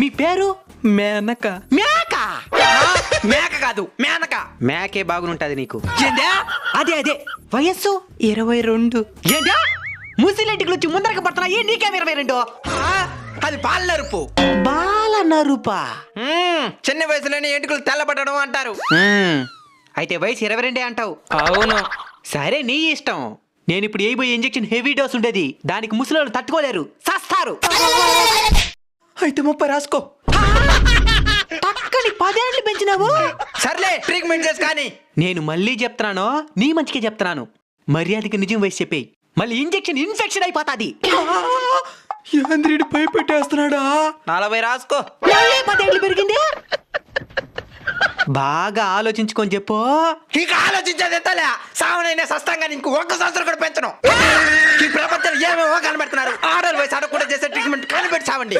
మీ పేరు? మేనక. మేక మేక కాదు మేనక. మేకే బాగుంటది నీకు. ఏందా? అదే అదే. వయస్సు 22. ఏందా? ముసిలెంటికి వచ్చి ముందరకి పడుతున్నా. ఏ నీకేం 22? అది పాల నరుపు. బాల నరుపా? చిన్న వయసులోనే ఎంటుకలు తెల్లబడడం అంటారు. అయితే వయసు 22 అంటావు. అవును. సరే నీ ఇష్టం. నేను ఇప్పుడు వేయబోయే ఇంజెక్షన్ హెవీ డోస్ ఉండేది. దానికి ముసలోళ్ళు తట్టుకోలేరు, సస్తారు. అయితే 30 రాసుకో. పక్కని 10 ఏళ్ళు పెంచినావు. సర్లే ట్రీట్మెంట్ చేసి కానీ. నేను మళ్ళీ చెప్తున్నాను, నీ మంచికే చెప్తున్నాను. మర్యాదకి నిజం వయసు చెప్పేయి, మళ్ళీ ఇంజెక్షన్ ఇన్ఫెక్షన్ అయిపోతాది. యాంద్రుడు భయపెట్టేస్తున్నాడా? 40 రాసుకో. మళ్ళీ 10 ఏళ్ళు పెరిగింది. బాగా ఆలోచించుకొని చెప్పు. ఇక ఆలోచించేది ఎత్తలే. సావనైనా సస్తంగా నీకు 1 సంవత్సరం కూడా పెంచను. ఈ ప్రపంచంలో ఏమేమో కనబెడుతున్నారు. ఆర్డర్ వయసు అడగకుండా చేసే ట్రీట్మెంట్ కనిపెట్టి చావండి.